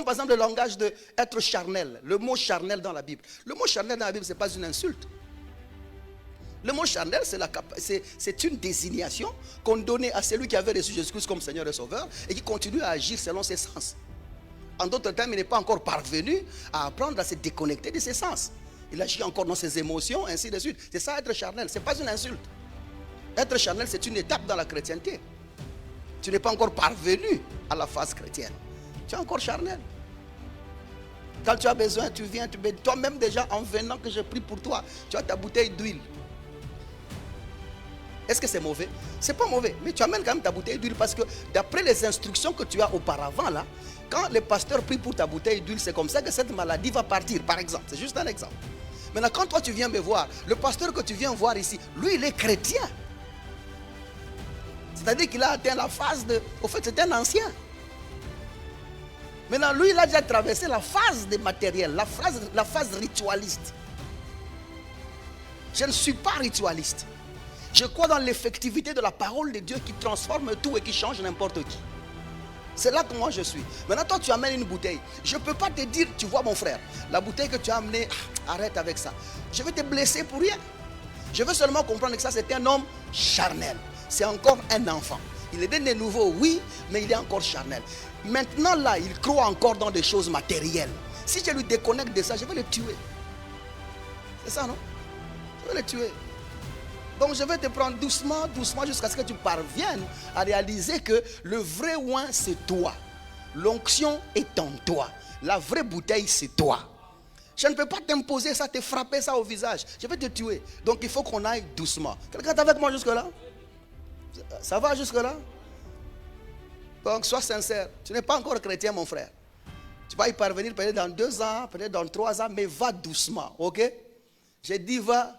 Par exemple, le langage d'être charnel, le mot charnel dans la Bible. Le mot charnel dans la Bible, ce n'est pas une insulte. Le mot charnel, c'est une désignation qu'on donnait à celui qui avait reçu Jésus-Christ comme Seigneur et Sauveur et qui continue à agir selon ses sens. En d'autres termes, il n'est pas encore parvenu à apprendre à se déconnecter de ses sens. Il agit encore dans ses émotions, ainsi de suite. C'est ça être charnel, ce n'est pas une insulte. Être charnel, c'est une étape dans la chrétienté. Tu n'es pas encore parvenu à la phase chrétienne. Tu es encore charnel. Quand tu as besoin, tu viens, toi-même déjà en venant que je prie pour toi, tu as ta bouteille d'huile. Est-ce que c'est mauvais? C'est pas mauvais, mais tu amènes quand même ta bouteille d'huile parce que d'après les instructions que tu as auparavant là, quand le pasteur prie pour ta bouteille d'huile, c'est comme ça que cette maladie va partir, par exemple. C'est juste un exemple. Maintenant, quand toi tu viens me voir, le pasteur que tu viens voir ici, lui il est chrétien. C'est-à-dire qu'il a atteint la phase de... Au fait, c'est un ancien. Maintenant, lui, il a déjà traversé la phase des matériels, la phase ritualiste. Je ne suis pas ritualiste. Je crois dans l'effectivité de la parole de Dieu qui transforme tout et qui change n'importe qui. C'est là que moi je suis. Maintenant, toi, tu amènes une bouteille. Je ne peux pas te dire, tu vois mon frère, la bouteille que tu as amenée, arrête avec ça. Je vais te blesser pour rien. Je veux seulement comprendre que ça, c'est un homme charnel. C'est encore un enfant. Il est né nouveau, oui, mais il est encore charnel. Maintenant, là, il croit encore dans des choses matérielles. Si je lui déconnecte de ça, je vais le tuer. C'est ça, non? Je vais le tuer. Donc, je vais te prendre doucement, doucement, jusqu'à ce que tu parviennes à réaliser que le vrai oin, c'est toi. L'onction est en toi. La vraie bouteille, c'est toi. Je ne peux pas t'imposer ça, te frapper ça au visage. Je vais te tuer. Donc, il faut qu'on aille doucement. Quelqu'un est avec moi jusque-là? Ça va jusque-là? Donc, sois sincère. Tu n'es pas encore chrétien, mon frère. Tu vas y parvenir peut-être dans 2 ans, peut-être dans 3 ans, mais va doucement, ok? J'ai dit va